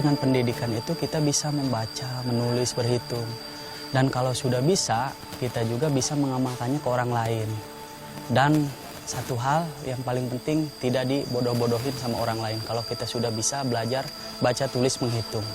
dengan pendidikan itu kita bisa membaca, menulis, berhitung. Dan kalau sudah bisa, kita juga bisa mengamalkannya ke orang lain. Dan satu hal yang paling penting, tidak dibodoh-bodohin sama orang lain. Kalau kita sudah bisa belajar baca, tulis, menghitung.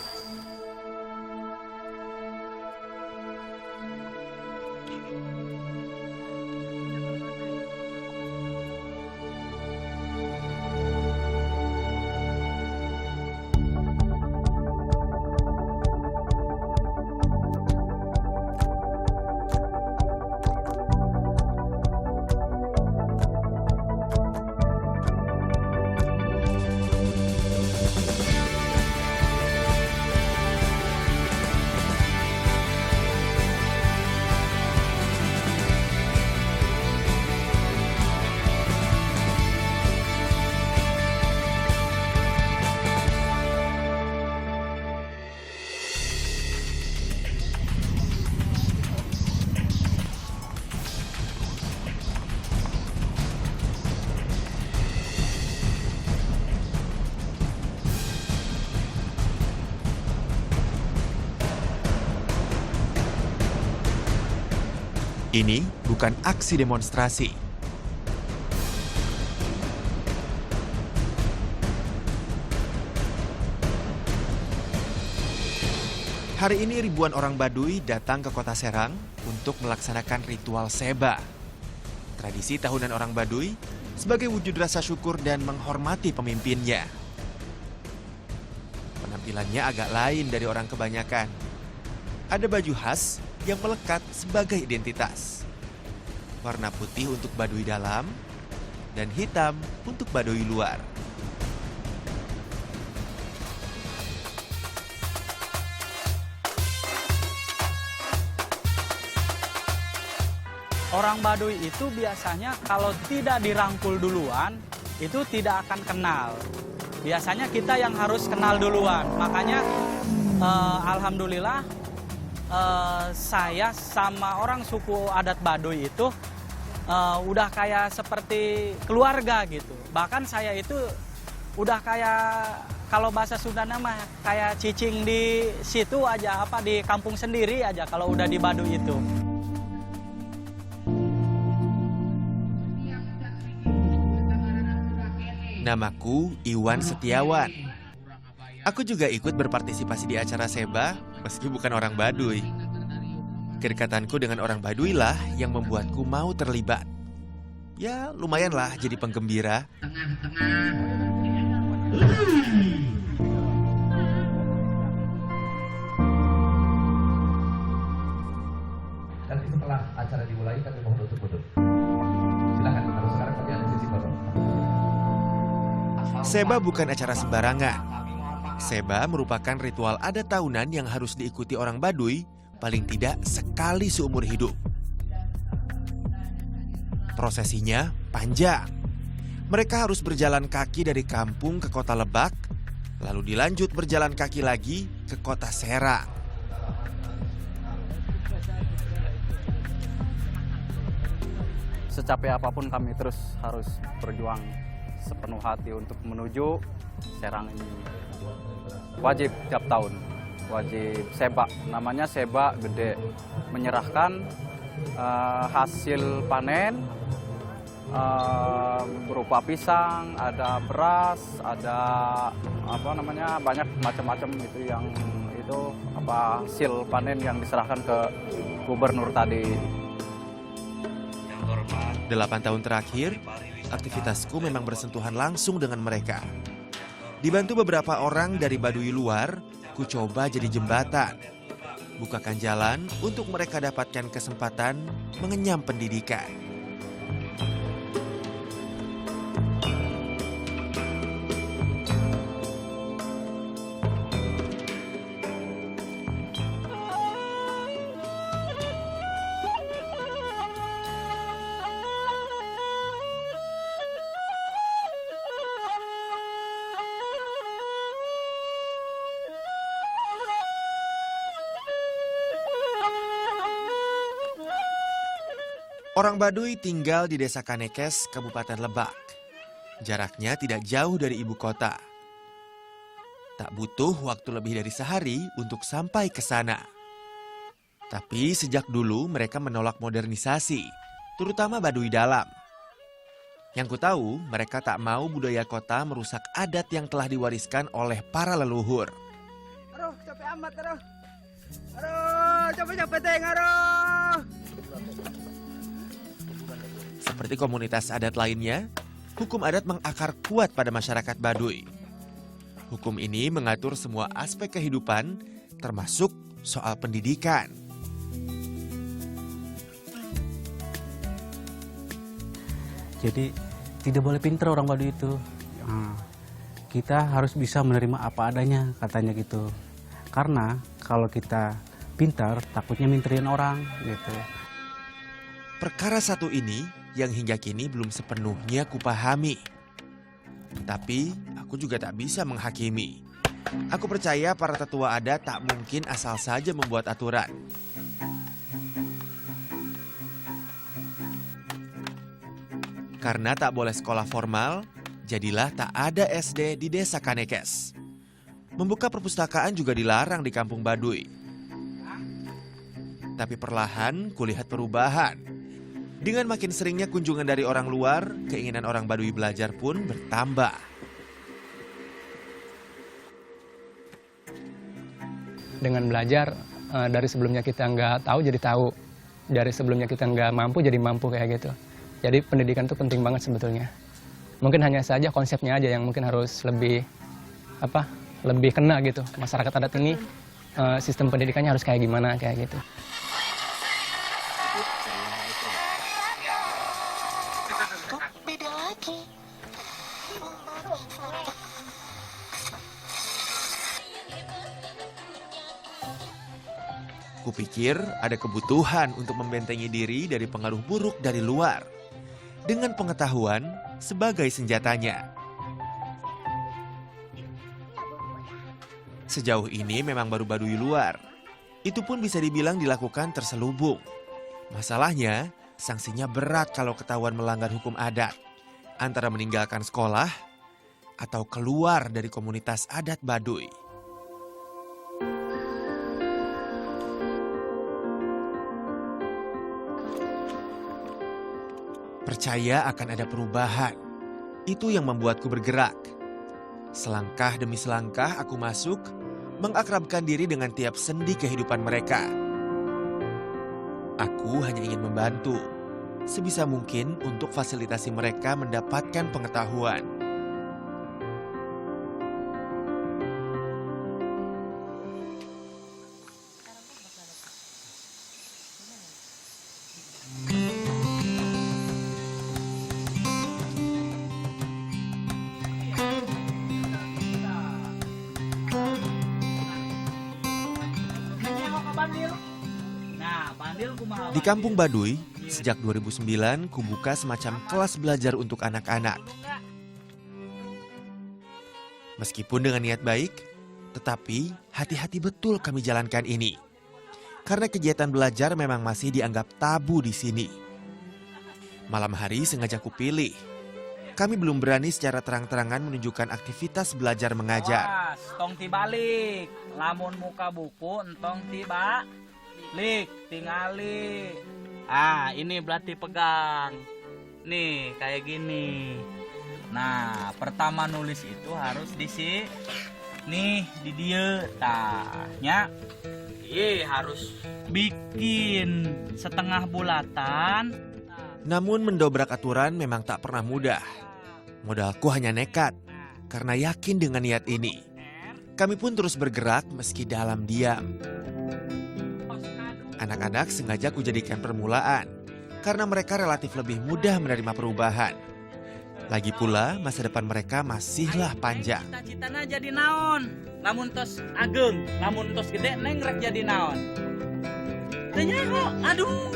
Ini bukan aksi demonstrasi. Hari ini ribuan orang Baduy datang ke kota Serang untuk melaksanakan ritual Seba. Tradisi tahunan orang Baduy sebagai wujud rasa syukur dan menghormati pemimpinnya. Penampilannya agak lain dari orang kebanyakan. Ada baju khas yang melekat sebagai identitas. Warna putih untuk Baduy dalam dan hitam untuk Baduy luar. Orang Baduy itu biasanya kalau tidak dirangkul duluan, itu tidak akan kenal. Biasanya kita yang harus kenal duluan. Makanya alhamdulillah saya sama orang suku adat Baduy itu udah kayak seperti keluarga gitu. Bahkan saya itu udah kayak, kalau bahasa Sunda mah kayak cicing di situ aja, apa di kampung sendiri aja kalau udah di Baduy itu. Namaku Iwan Setiawan. Aku juga ikut berpartisipasi di acara Seba meski bukan orang Baduy. Kedekatanku dengan orang Baduy lah yang membuatku mau terlibat. Ya lumayanlah jadi penggembira. Nanti setelah acara dimulai kami mohon untuk duduk. Silakan, kalau sekarang kami ada sesi foto. Seba bukan acara sembarangan. Seba merupakan ritual adat tahunan yang harus diikuti orang Baduy paling tidak sekali seumur hidup. Prosesinya panjang. Mereka harus berjalan kaki dari kampung ke kota Lebak, lalu dilanjut berjalan kaki lagi ke kota Serang. Secapek apapun kami terus harus berjuang sepenuh hati untuk menuju Serang ini. Wajib tiap tahun, wajib Seba, namanya Seba Gede, menyerahkan hasil panen berupa pisang, ada beras, ada banyak macam-macam itu yang itu hasil panen yang diserahkan ke gubernur tadi. 8 tahun terakhir, aktivitasku memang bersentuhan langsung dengan mereka. Dibantu beberapa orang dari Baduy luar, ku coba jadi jembatan. Bukakan jalan untuk mereka dapatkan kesempatan mengenyam pendidikan. Orang Baduy tinggal di Desa Kanekes, Kabupaten Lebak. Jaraknya tidak jauh dari ibu kota. Tak butuh waktu lebih dari sehari untuk sampai ke sana. Tapi sejak dulu mereka menolak modernisasi, terutama Baduy Dalam. Yang ku tahu, mereka tak mau budaya kota merusak adat yang telah diwariskan oleh para leluhur. Aduh, capek amat, aduh. Aduh, capek-capek teng, aduh. Seperti komunitas adat lainnya, hukum adat mengakar kuat pada masyarakat Baduy. Hukum ini mengatur semua aspek kehidupan, termasuk soal pendidikan. Jadi tidak boleh pinter orang Baduy itu. Kita harus bisa menerima apa adanya, katanya gitu. Karena kalau kita pintar, takutnya minterin orang gitu. Perkara satu ini yang hingga kini belum sepenuhnya kupahami. Tapi aku juga tak bisa menghakimi. Aku percaya para tetua adat tak mungkin asal saja membuat aturan. Karena tak boleh sekolah formal, jadilah tak ada SD di desa Kanekes. Membuka perpustakaan juga dilarang di kampung Baduy. Tapi perlahan kulihat perubahan. Dengan makin seringnya kunjungan dari orang luar, keinginan orang Baduy belajar pun bertambah. Dengan belajar, dari sebelumnya kita nggak tahu jadi tahu. Dari sebelumnya kita nggak mampu jadi mampu kayak gitu. Jadi pendidikan itu penting banget sebetulnya. Mungkin hanya saja konsepnya aja yang mungkin harus lebih kena gitu. Masyarakat adat ini sistem pendidikannya harus kayak gimana kayak gitu. Kupikir ada kebutuhan untuk membentengi diri dari pengaruh buruk dari luar. Dengan pengetahuan sebagai senjatanya. Sejauh ini memang baru Baduy luar. Itu pun bisa dibilang dilakukan terselubung. Masalahnya, sanksinya berat kalau ketahuan melanggar hukum adat. Antara meninggalkan sekolah atau keluar dari komunitas adat Baduy. Percaya akan ada perubahan. Itu yang membuatku bergerak. Selangkah demi selangkah aku masuk, mengakrabkan diri dengan tiap sendi kehidupan mereka. Aku hanya ingin membantu, sebisa mungkin untuk fasilitasi mereka mendapatkan pengetahuan. Di kampung Baduy, sejak 2009 kubuka semacam kelas belajar untuk anak-anak. Meskipun dengan niat baik, tetapi hati-hati betul kami jalankan ini. Karena kegiatan belajar memang masih dianggap tabu di sini. Malam hari sengaja kupilih. Kami belum berani secara terang-terangan menunjukkan aktivitas belajar mengajar. Awas, tong tibalik. Lamun muka buku, entong tiba. Lik, tingali. Ini berarti pegang. Nih, kayak gini. Nah, pertama nulis itu harus nih di dia. Tanya. Harus bikin setengah bulatan. Namun mendobrak aturan memang tak pernah mudah. Modalku hanya nekat, karena yakin dengan niat ini. Kami pun terus bergerak meski dalam diam. Anak-anak sengaja kujadikan permulaan, karena mereka relatif lebih mudah menerima perubahan. Lagi pula, masa depan mereka masihlah panjang. Cita-citana jadi naon? Lamun tos ageng, lamun tos gede neng rek jadi naon? Tanya kok, aduh.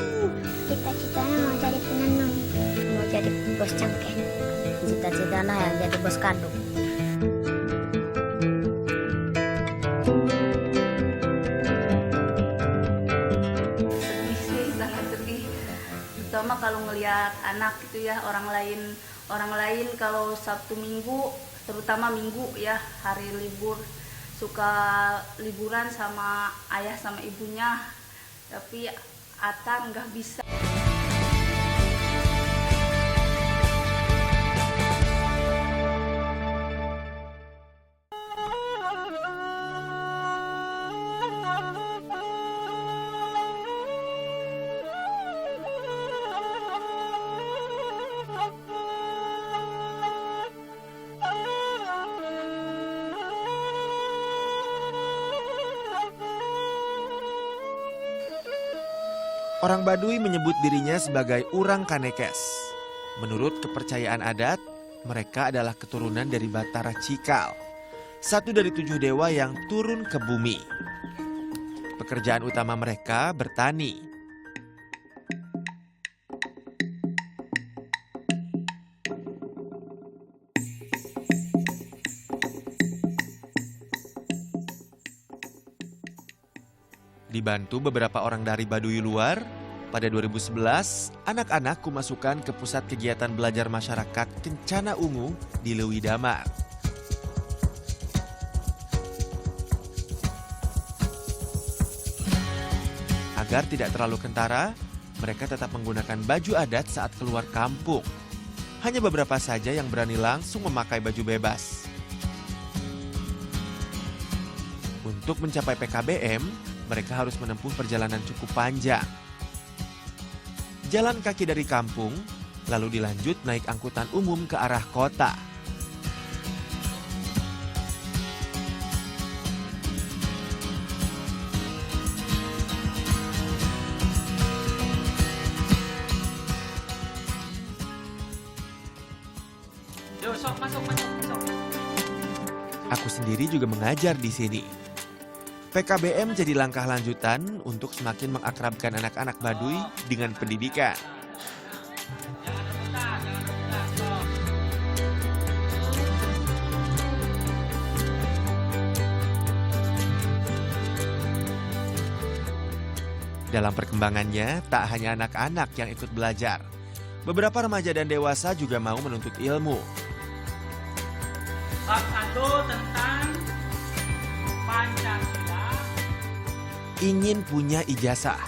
Cita-citanya mau jadi penenun, mau jadi bos cangkeh. Cita-citanya yang jadi bos kado. Terutama kalau ngelihat anak gitu ya, orang lain kalau Sabtu Minggu, terutama Minggu ya, hari libur, suka liburan sama ayah sama ibunya, tapi Ata nggak bisa. Orang Baduy menyebut dirinya sebagai Urang Kanekes. Menurut kepercayaan adat, mereka adalah keturunan dari Batara Cikal, satu dari 7 dewa yang turun ke bumi. Pekerjaan utama mereka bertani. Dibantu beberapa orang dari Baduy luar, pada 2011, anak-anak kumasukkan ke Pusat Kegiatan Belajar Masyarakat Kencana Ungu di Leuwi Damar. Agar tidak terlalu kentara, mereka tetap menggunakan baju adat saat keluar kampung. Hanya beberapa saja yang berani langsung memakai baju bebas. Untuk mencapai PKBM, mereka harus menempuh perjalanan cukup panjang. Jalan kaki dari kampung, lalu dilanjut naik angkutan umum ke arah kota. Yo, sok, masuk. Aku sendiri juga mengajar di sini. PKBM jadi langkah lanjutan untuk semakin mengakrabkan anak-anak Baduy dengan pendidikan. Dalam perkembangannya, tak hanya anak-anak yang ikut belajar. Beberapa remaja dan dewasa juga mau menuntut ilmu. Bab 1 tentang Pancasila. Ingin punya ijazah.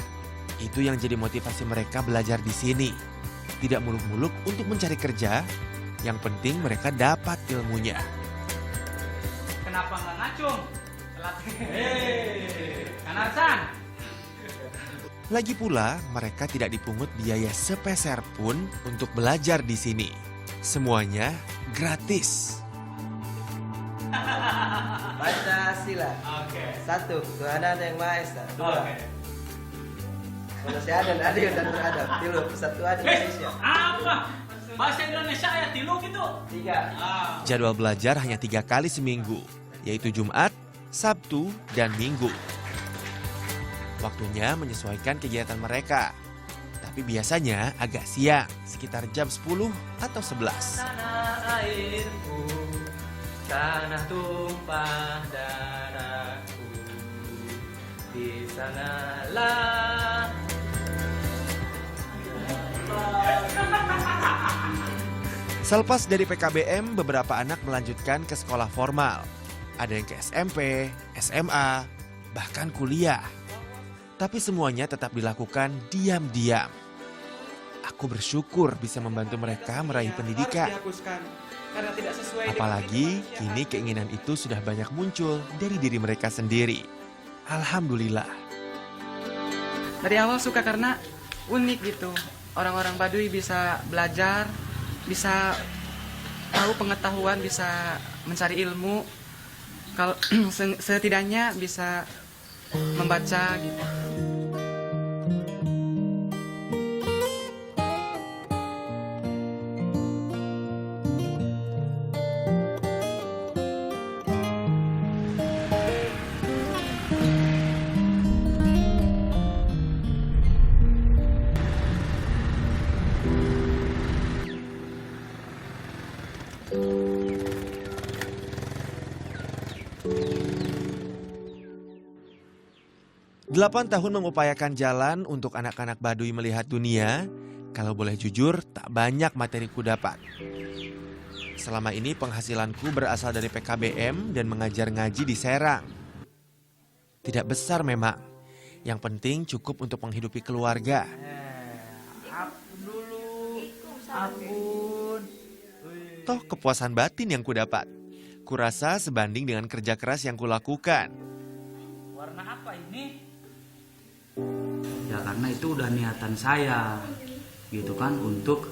Itu yang jadi motivasi mereka belajar di sini. Tidak muluk-muluk untuk mencari kerja, yang penting mereka dapat ilmunya. Kenapa nggak ngacung? Kanarsan. Lagi pula, mereka tidak dipungut biaya sepeser pun untuk belajar di sini. Semuanya gratis. Pancasila. Oke. 1. Tuhanan Yang Maha Esa. 2. Oke. Kemanusiaan dan adil dan beradab. 3. Persatuan Indonesia. Apa? Bahasa Indonesia ya tilu gitu. 3. Jadwal belajar hanya 3 kali seminggu, yaitu Jumat, Sabtu, dan Minggu. Waktunya menyesuaikan kegiatan mereka. Tapi biasanya agak siang, sekitar jam 10 atau 11. Tanah airku, tanah tumpah darahku, di sanalah. Selepas dari PKBM, beberapa anak melanjutkan ke sekolah formal. Ada yang ke SMP, SMA, bahkan kuliah. Tapi semuanya tetap dilakukan diam-diam. Aku bersyukur bisa membantu mereka meraih pendidikan. Apalagi kini keinginan itu sudah banyak muncul dari diri mereka sendiri. Alhamdulillah. Dari awal suka karena unik gitu. Orang-orang Baduy bisa belajar, bisa tahu pengetahuan, bisa mencari ilmu. Kalau setidaknya bisa membaca gitu. Delapan tahun mengupayakan jalan untuk anak-anak Baduy melihat dunia. Kalau boleh jujur, tak banyak materi ku dapat. Selama ini penghasilanku berasal dari PKBM dan mengajar ngaji di Serang. Tidak besar memang, yang penting cukup untuk menghidupi keluarga. Toh kepuasan batin yang kudapat, kurasa sebanding dengan kerja keras yang kulakukan. Warna apa ini? Ya karena itu udah niatan saya gitu kan untuk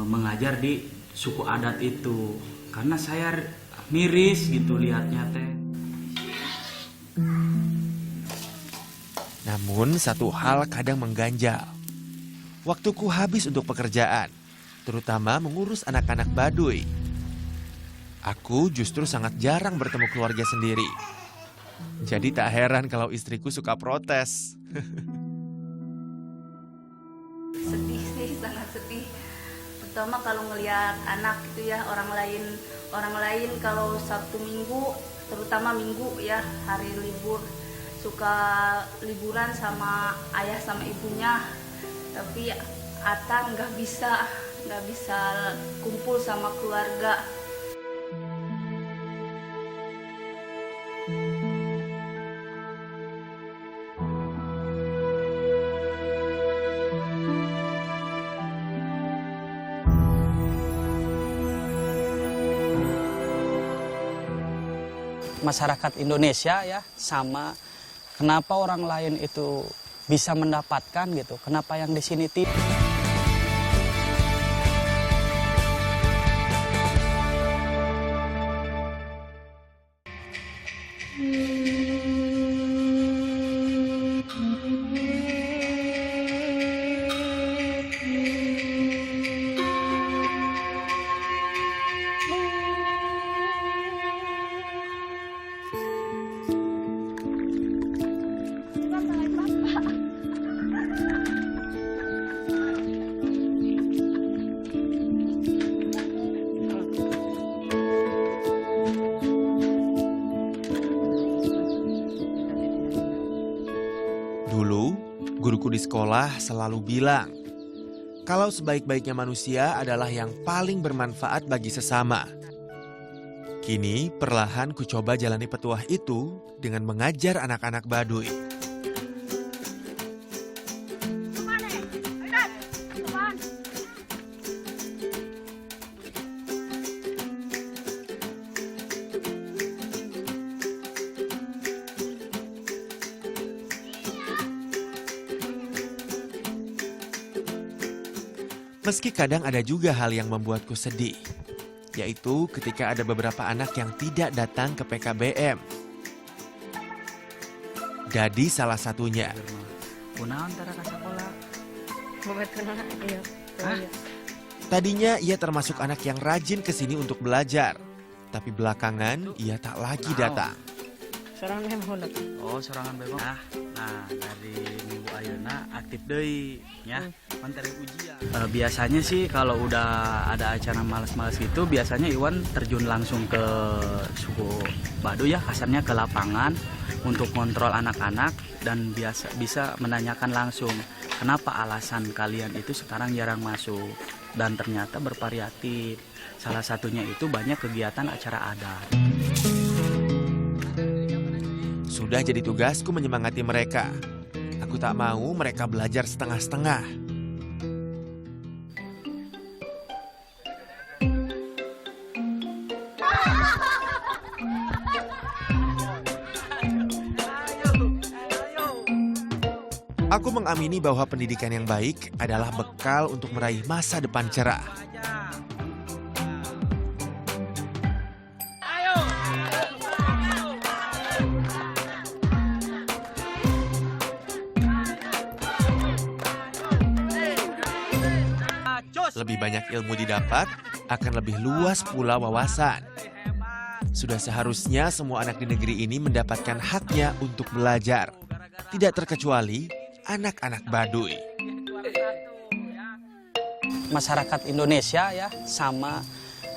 mengajar di suku adat itu. Karena saya miris gitu lihatnya teh. Namun satu hal kadang mengganjal. Waktuku habis untuk pekerjaan, terutama mengurus anak-anak Baduy. Aku justru sangat jarang bertemu keluarga sendiri. Jadi tak heran kalau istriku suka protes. Sedih sih, sangat sedih. Terutama kalau ngelihat anak gitu ya, orang lain kalau Sabtu Minggu, terutama Minggu ya, hari libur, suka liburan sama ayah sama ibunya. Tapi Ata nggak bisa kumpul sama keluarga. Masyarakat Indonesia ya sama kenapa orang lain itu bisa mendapatkan gitu, kenapa yang di sini tidak. Dulu, guruku di sekolah selalu bilang, kalau sebaik-baiknya manusia adalah yang paling bermanfaat bagi sesama. Kini, perlahan ku coba jalani petuah itu dengan mengajar anak-anak Baduy. Meski kadang ada juga hal yang membuatku sedih, yaitu ketika ada beberapa anak yang tidak datang ke PKBM. Dadi salah satunya. Tadinya ia termasuk anak yang rajin ke sini untuk belajar, tapi belakangan ia tak lagi datang. Oh, sorangan bebas. Nah, dari minggu ayeuna aktif deui nya, manteri ujian. Biasanya sih kalau udah ada acara males-males gitu, biasanya Iwan terjun langsung ke suku Baduy ya, kasarnya ke lapangan untuk kontrol anak-anak dan bisa menanyakan langsung kenapa alasan kalian itu sekarang jarang masuk, dan ternyata bervariatif. Salah satunya itu banyak kegiatan acara adat. Sudah jadi tugasku menyemangati mereka. Aku tak mau mereka belajar setengah-setengah. Aku mengamini bahwa pendidikan yang baik adalah bekal untuk meraih masa depan cerah. Lebih banyak ilmu didapat, akan lebih luas pula wawasan. Sudah seharusnya semua anak di negeri ini mendapatkan haknya untuk belajar. Tidak terkecuali anak-anak Baduy. Masyarakat Indonesia ya sama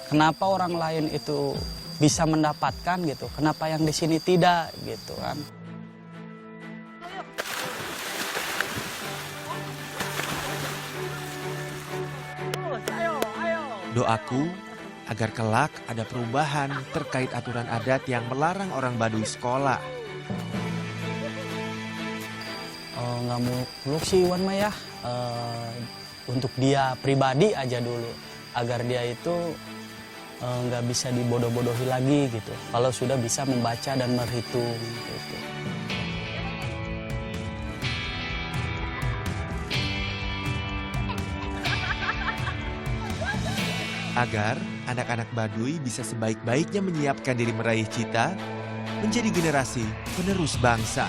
kenapa orang lain itu bisa mendapatkan gitu, kenapa yang di sini tidak gitu kan. Doaku, agar kelak ada perubahan terkait aturan adat yang melarang orang Baduy sekolah. Nggak muluk sih Iwan mah ya, untuk dia pribadi aja dulu, agar dia itu nggak bisa dibodoh-bodohi lagi gitu, kalau sudah bisa membaca dan berhitung gitu. Agar anak-anak Baduy bisa sebaik-baiknya menyiapkan diri meraih cita, menjadi generasi penerus bangsa.